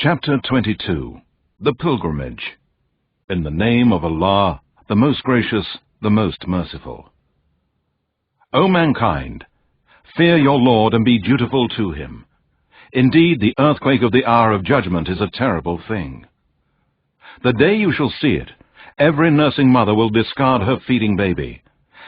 Chapter 22. The Pilgrimage. In the name of Allah, the most gracious, the most merciful. O mankind, fear your Lord and be dutiful to him. Indeed, the earthquake of the hour of judgment is a terrible thing. The day you shall see it, every nursing mother will discard her feeding baby,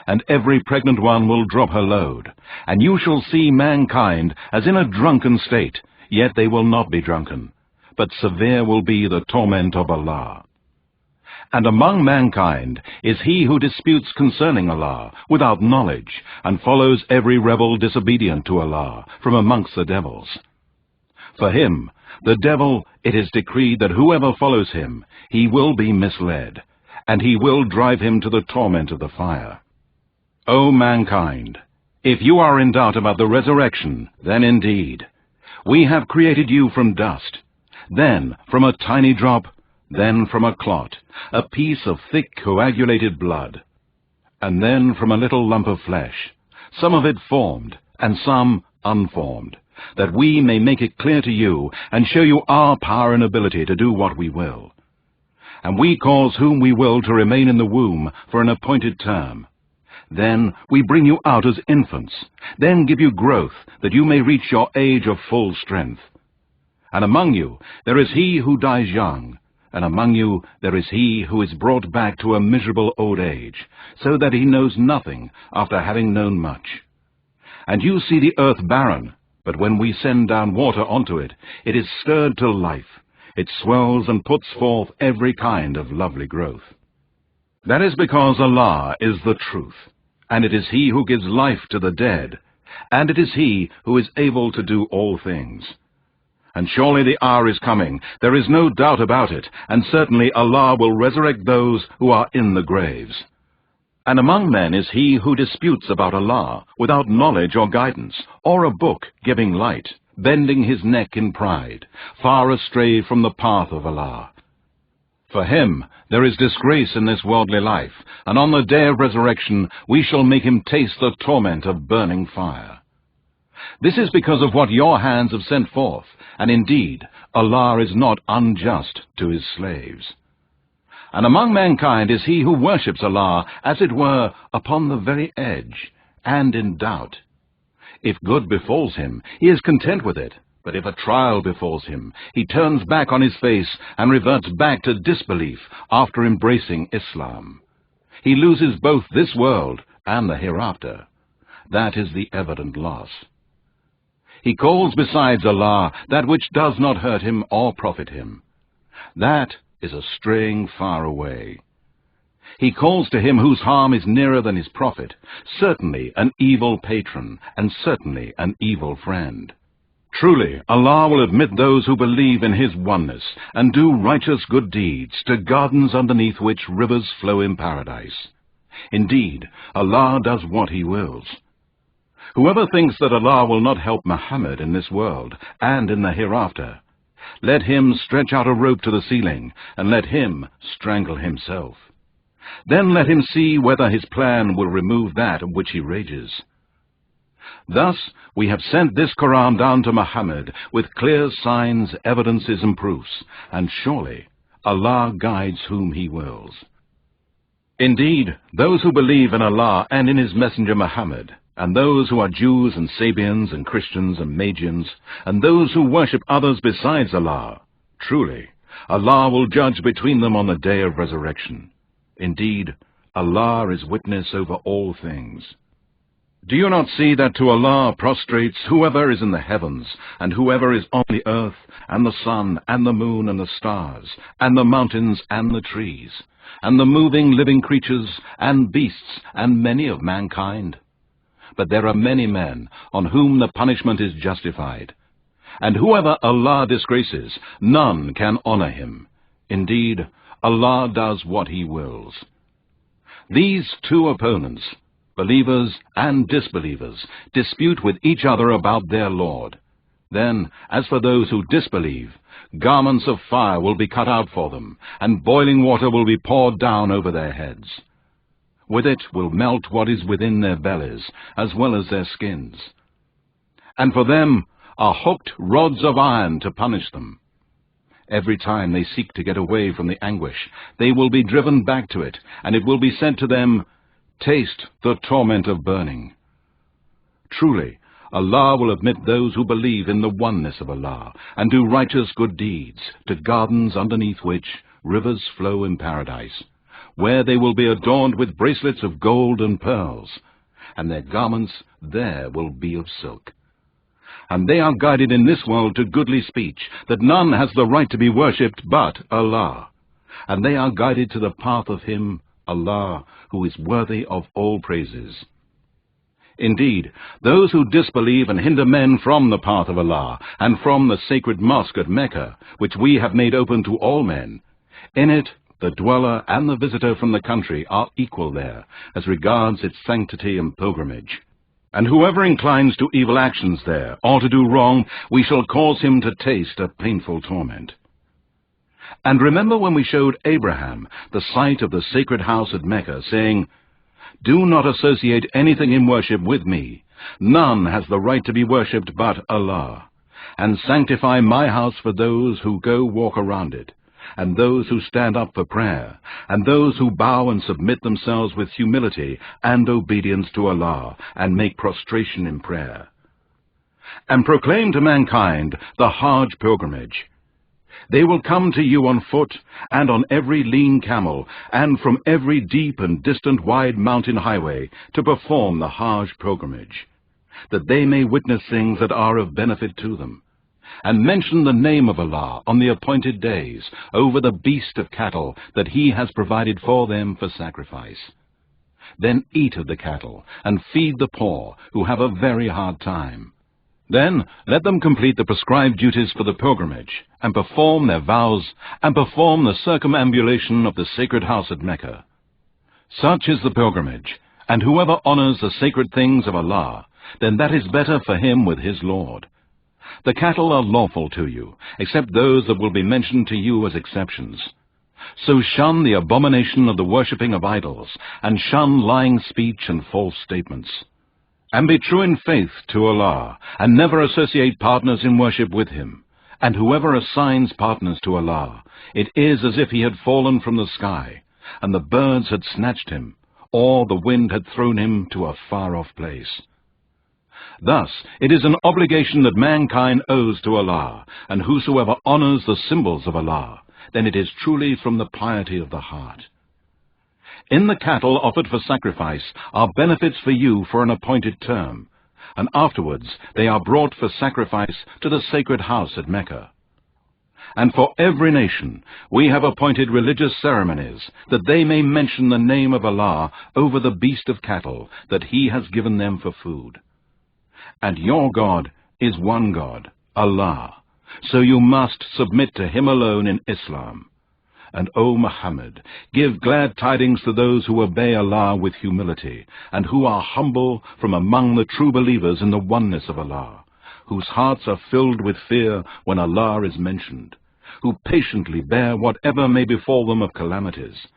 and every pregnant one will drop her load, and you shall see mankind as in a drunken state, yet they will not be drunken, but severe will be the torment of Allah. And among mankind is he who disputes concerning Allah without knowledge, and follows every rebel disobedient to Allah from amongst the devils. For him, the devil, it is decreed that whoever follows him, he will be misled, and he will drive him to the torment of the fire. O mankind, if you are in doubt about the resurrection, then indeed, we have created you from dust, then from a tiny drop, then from a clot, a piece of thick coagulated blood, and then from a little lump of flesh, some of it formed, and some unformed, that we may make it clear to you, and show you our power and ability to do what we will. And we cause whom we will to remain in the womb for an appointed term. Then we bring you out as infants, then give you growth, that you may reach your age of full strength. And among you there is he who dies young, and among you there is he who is brought back to a miserable old age, so that he knows nothing after having known much. And you see the earth barren, but when we send down water onto it, it is stirred to life. It swells and puts forth every kind of lovely growth. That is because Allah is the truth, and it is he who gives life to the dead, and it is he who is able to do all things. And surely the hour is coming, there is no doubt about it, and certainly Allah will resurrect those who are in the graves. And among men is he who disputes about Allah, without knowledge or guidance, or a book giving light, bending his neck in pride, far astray from the path of Allah. For him there is disgrace in this worldly life, and on the day of resurrection we shall make him taste the torment of burning fire. This is because of what your hands have sent forth, and indeed Allah is not unjust to his slaves. And among mankind is he who worships Allah, as it were, upon the very edge, and in doubt. If good befalls him, he is content with it, but if a trial befalls him, he turns back on his face and reverts back to disbelief after embracing Islam. He loses both this world and the hereafter. That is the evident loss. He calls besides Allah that which does not hurt him or profit him. That is a straying far away. He calls to him whose harm is nearer than his profit, certainly an evil patron, and certainly an evil friend. Truly, Allah will admit those who believe in his oneness, and do righteous good deeds, to gardens underneath which rivers flow in paradise. Indeed, Allah does what he wills. Whoever thinks that Allah will not help Muhammad in this world and in the hereafter, let him stretch out a rope to the ceiling, and let him strangle himself. Then let him see whether his plan will remove that of which he rages. Thus we have sent this Quran down to Muhammad with clear signs, evidences, and proofs, and surely Allah guides whom he wills. Indeed, those who believe in Allah and in his messenger Muhammad, and those who are Jews and Sabians and Christians and Magians, and those who worship others besides Allah, truly, Allah will judge between them on the day of resurrection. Indeed, Allah is witness over all things. Do you not see that to Allah prostrates whoever is in the heavens, and whoever is on the earth, and the sun, and the moon, and the stars, and the mountains, and the trees, and the moving living creatures, and beasts, and many of mankind? But there are many men on whom the punishment is justified. And whoever Allah disgraces, none can honor him. Indeed, Allah does what he wills. These two opponents, believers and disbelievers, dispute with each other about their Lord. Then, as for those who disbelieve, garments of fire will be cut out for them, and boiling water will be poured down over their heads. With it will melt what is within their bellies, as well as their skins. And for them are hooked rods of iron to punish them. Every time they seek to get away from the anguish, they will be driven back to it, and it will be said to them, "Taste the torment of burning." Truly, Allah will admit those who believe in the oneness of Allah and do righteous good deeds to gardens underneath which rivers flow in paradise, where they will be adorned with bracelets of gold and pearls, and their garments there will be of silk. And they are guided in this world to goodly speech, that none has the right to be worshipped but Allah. And they are guided to the path of Him, Allah, who is worthy of all praises. Indeed, those who disbelieve and hinder men from the path of Allah, and from the sacred mosque at Mecca, which we have made open to all men, in it the dweller and the visitor from the country are equal there, as regards its sanctity and pilgrimage. And whoever inclines to evil actions there, or to do wrong, we shall cause him to taste a painful torment. And remember when we showed Abraham the site of the sacred house at Mecca, saying, "Do not associate anything in worship with me. None has the right to be worshipped but Allah. And sanctify my house for those who go walk around it, and those who stand up for prayer, and those who bow and submit themselves with humility and obedience to Allah, and make prostration in prayer. And proclaim to mankind the Hajj pilgrimage. They will come to you on foot, and on every lean camel, and from every deep and distant wide mountain highway, to perform the Hajj pilgrimage, that they may witness things that are of benefit to them, and mention the name of Allah on the appointed days over the beast of cattle that He has provided for them for sacrifice. Then eat of the cattle, and feed the poor, who have a very hard time. Then let them complete the prescribed duties for the pilgrimage, and perform their vows, and perform the circumambulation of the sacred house at Mecca. Such is the pilgrimage, and whoever honors the sacred things of Allah, then that is better for him with his Lord. The cattle are lawful to you, except those that will be mentioned to you as exceptions. So shun the abomination of the worshipping of idols, and shun lying speech and false statements. And be true in faith to Allah, and never associate partners in worship with Him. And whoever assigns partners to Allah, it is as if he had fallen from the sky, and the birds had snatched him, or the wind had thrown him to a far-off place. Thus, it is an obligation that mankind owes to Allah, and whosoever honors the symbols of Allah, then it is truly from the piety of the heart. In the cattle offered for sacrifice are benefits for you for an appointed term, and afterwards they are brought for sacrifice to the sacred house at Mecca. And for every nation we have appointed religious ceremonies, that they may mention the name of Allah over the beast of cattle that He has given them for food. And your God is one God, Allah, so you must submit to Him alone in Islam. And O Muhammad, give glad tidings to those who obey Allah with humility, and who are humble from among the true believers in the oneness of Allah, whose hearts are filled with fear when Allah is mentioned, who patiently bear whatever may befall them of calamities,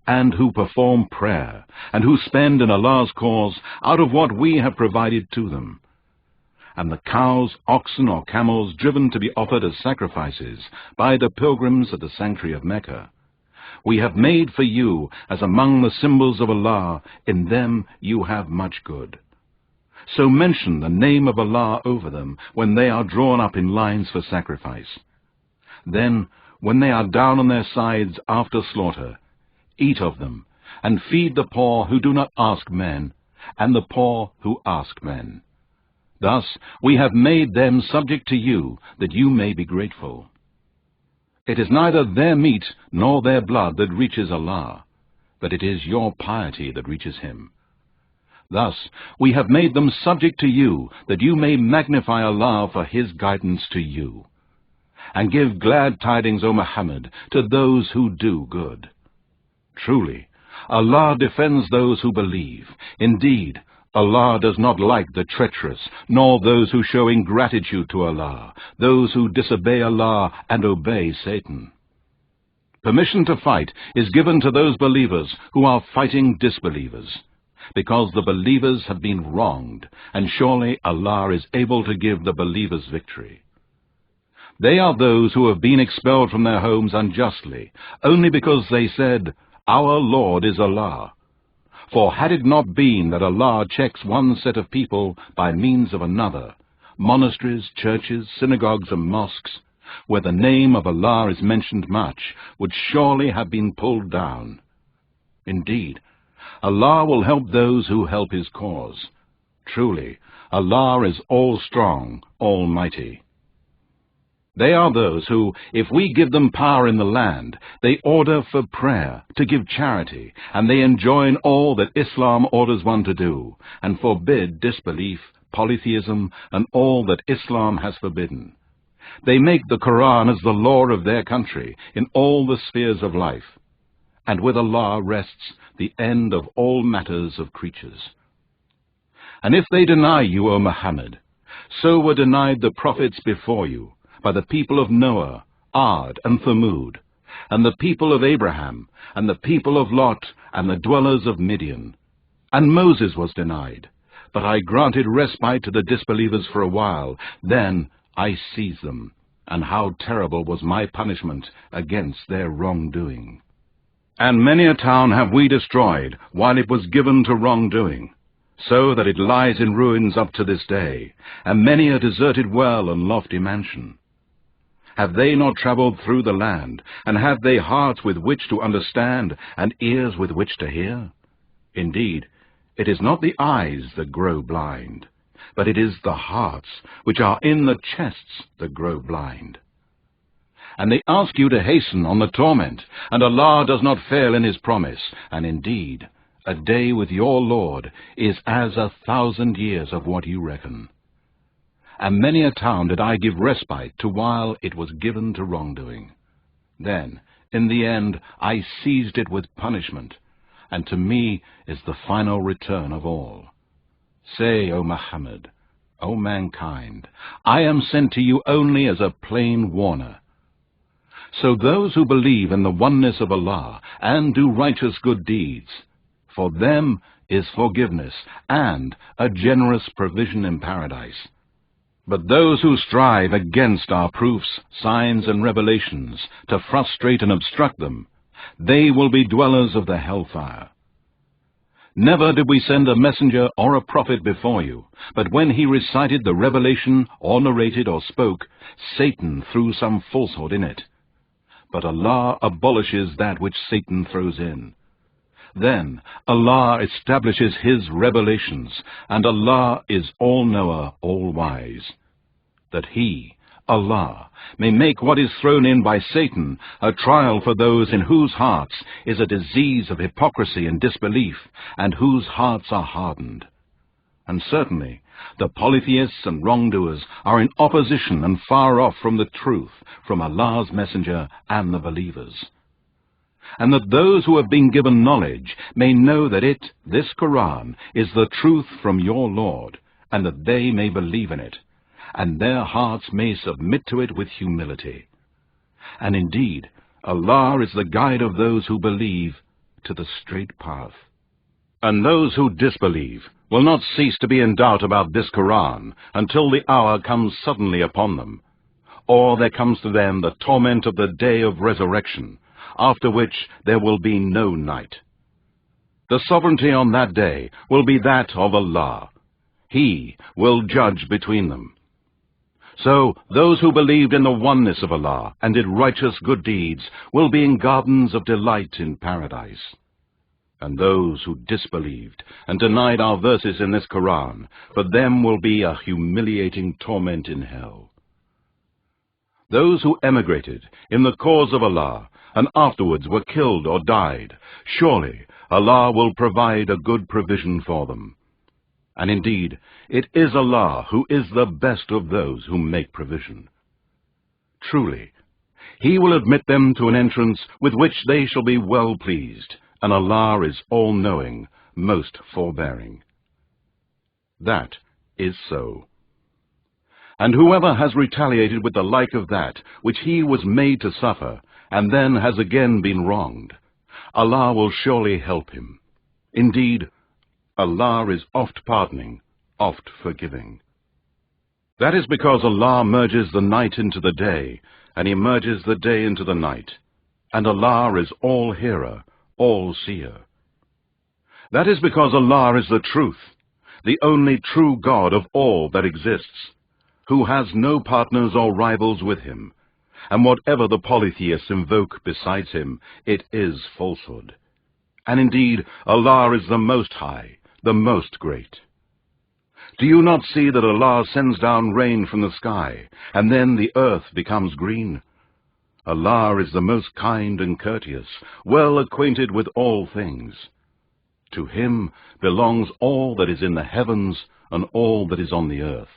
and who perform prayer, and who spend in Allah's cause out of what we have provided to them. And the cows, oxen, or camels driven to be offered as sacrifices by the pilgrims at the sanctuary of Mecca, we have made for you as among the symbols of Allah. In them you have much good. So mention the name of Allah over them when they are drawn up in lines for sacrifice. Then, when they are down on their sides after slaughter, eat of them, and feed the poor who do not ask men, and the poor who ask men. Thus we have made them subject to you, that you may be grateful. It is neither their meat nor their blood that reaches Allah, but it is your piety that reaches Him. Thus we have made them subject to you, that you may magnify Allah for His guidance to you. And give glad tidings, O Muhammad, to those who do good. Truly, Allah defends those who believe. Indeed, Allah does not like the treacherous, nor those who show ingratitude to Allah, those who disobey Allah and obey Satan. Permission to fight is given to those believers who are fighting disbelievers, because the believers have been wronged, and surely Allah is able to give the believers victory. They are those who have been expelled from their homes unjustly, only because they said, "Our Lord is Allah." For had it not been that Allah checks one set of people by means of another, monasteries, churches, synagogues, and mosques, where the name of Allah is mentioned much, would surely have been pulled down. Indeed, Allah will help those who help His cause. Truly, Allah is all-strong, almighty. They are those who, if we give them power in the land, they order for prayer, to give charity, and they enjoin all that Islam orders one to do, and forbid disbelief, polytheism, and all that Islam has forbidden. They make the Quran as the law of their country in all the spheres of life, and with Allah rests the end of all matters of creatures. And if they deny you, O Muhammad, so were denied the prophets before you, by the people of Noah, Ad, and Thamud, and the people of Abraham, and the people of Lot, and the dwellers of Midian. And Moses was denied, but I granted respite to the disbelievers for a while, then I seized them, and how terrible was my punishment against their wrongdoing. And many a town have we destroyed, while it was given to wrongdoing, so that it lies in ruins up to this day, and many a deserted well and lofty mansion. Have they not travelled through the land, and have they hearts with which to understand, and ears with which to hear? Indeed, it is not the eyes that grow blind, but it is the hearts which are in the chests that grow blind. And they ask you to hasten on the torment, and Allah does not fail in His promise, and indeed, a day with your Lord is as 1,000 years of what you reckon. And many a town did I give respite to while it was given to wrongdoing. Then, in the end, I seized it with punishment, and to me is the final return of all. Say, O Muhammad, O mankind, I am sent to you only as a plain warner. So those who believe in the oneness of Allah and do righteous good deeds, for them is forgiveness and a generous provision in paradise. But those who strive against our proofs, signs, and revelations, to frustrate and obstruct them, they will be dwellers of the hellfire. Never did we send a messenger or a prophet before you, but when he recited the revelation, or narrated or spoke, Satan threw some falsehood in it. But Allah abolishes that which Satan throws in. Then Allah establishes His revelations, and Allah is all-knower, all-wise, that He, Allah, may make what is thrown in by Satan a trial for those in whose hearts is a disease of hypocrisy and disbelief, and whose hearts are hardened. And certainly the polytheists and wrongdoers are in opposition and far off from the truth, from Allah's messenger and the believers. And that those who have been given knowledge may know that it, this Quran, is the truth from your Lord, and that they may believe in it, and their hearts may submit to it with humility. And indeed, Allah is the guide of those who believe to the straight path. And those who disbelieve will not cease to be in doubt about this Quran until the hour comes suddenly upon them, or there comes to them the torment of the day of resurrection, after which there will be no night. The sovereignty on that day will be that of Allah. He will judge between them. So those who believed in the oneness of Allah and did righteous good deeds will be in gardens of delight in paradise. And those who disbelieved and denied our verses in this Quran, for them will be a humiliating torment in hell. Those who emigrated in the cause of Allah and afterwards were killed or died, surely Allah will provide a good provision for them. And indeed, it is Allah who is the best of those who make provision. Truly, He will admit them to an entrance with which they shall be well pleased, and Allah is all-knowing, most forbearing. That is so. And whoever has retaliated with the like of that which he was made to suffer, and then has again been wronged, Allah will surely help him. Indeed, Allah is oft pardoning, oft forgiving. That is because Allah merges the night into the day, and He merges the day into the night. And Allah is all-hearer, all-seer. That is because Allah is the truth, the only true God of all that exists, who has no partners or rivals with Him, and whatever the polytheists invoke besides Him, it is falsehood. And indeed, Allah is the Most High, the Most Great. Do you not see that Allah sends down rain from the sky, and then the earth becomes green? Allah is the most kind and courteous, well acquainted with all things. To Him belongs all that is in the heavens and all that is on the earth.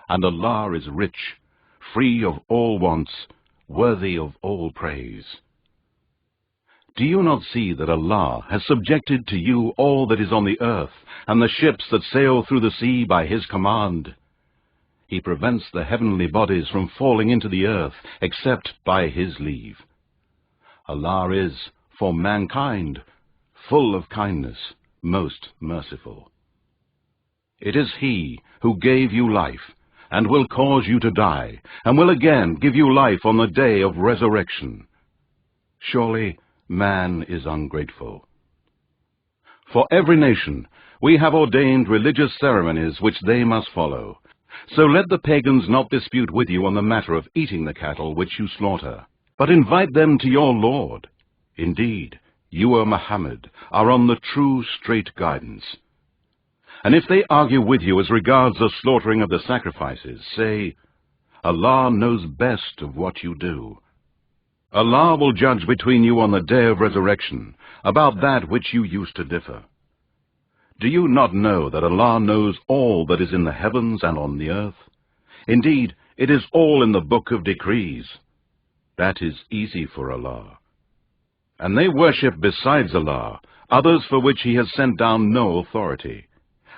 And Allah is rich, free of all wants, worthy of all praise. Do you not see that Allah has subjected to you all that is on the earth, and the ships that sail through the sea by His command? He prevents the heavenly bodies from falling into the earth, except by His leave. Allah is, for mankind, full of kindness, most merciful. It is He who gave you life, and will cause you to die, and will again give you life on the day of resurrection. Surely, man is ungrateful. For every nation we have ordained religious ceremonies which they must follow. So let the pagans not dispute with you on the matter of eating the cattle which you slaughter, but invite them to your Lord. Indeed, you, O Muhammad, are on the true straight guidance. And if they argue with you as regards the slaughtering of the sacrifices, say, Allah knows best of what you do. Allah will judge between you on the day of resurrection about that which you used to differ. Do you not know that Allah knows all that is in the heavens and on the earth? Indeed, it is all in the book of decrees. That is easy for Allah. And they worship besides Allah others for which He has sent down no authority,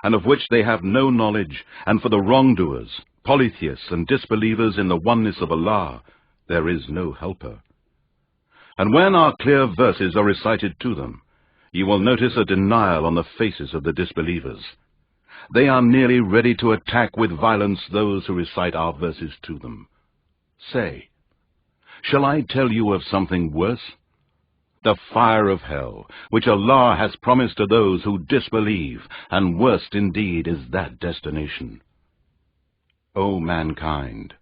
and of which they have no knowledge, and for the wrongdoers, polytheists and disbelievers in the oneness of Allah, there is no helper. And when our clear verses are recited to them, you will notice a denial on the faces of the disbelievers. They are nearly ready to attack with violence those who recite our verses to them. Say, shall I tell you of something worse? The fire of hell, which Allah has promised to those who disbelieve, and worst indeed is that destination. O mankind,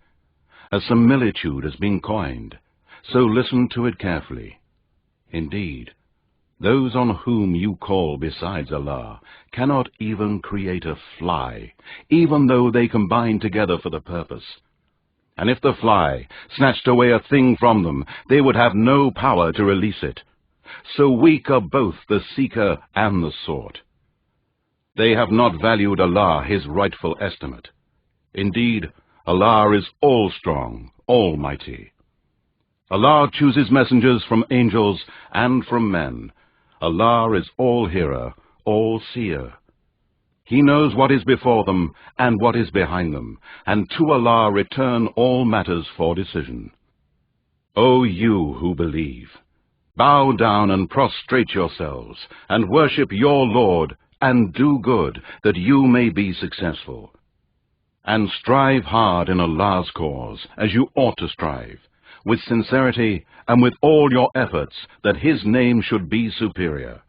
a similitude has been coined, so listen to it carefully. Indeed, those on whom you call besides Allah cannot even create a fly, even though they combine together for the purpose. And if the fly snatched away a thing from them, they would have no power to release it. So weak are both the seeker and the sought. They have not valued Allah His rightful estimate. Indeed, Allah is all-strong, almighty. Allah chooses messengers from angels and from men. Allah is all-hearer, all-seer. He knows what is before them and what is behind them, and to Allah return all matters for decision. O you who believe, bow down and prostrate yourselves, and worship your Lord, and do good, that you may be successful. And strive hard in Allah's cause, as you ought to strive, with sincerity and with all your efforts, that His name should be superior.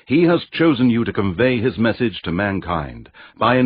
He has chosen you to convey His message to mankind by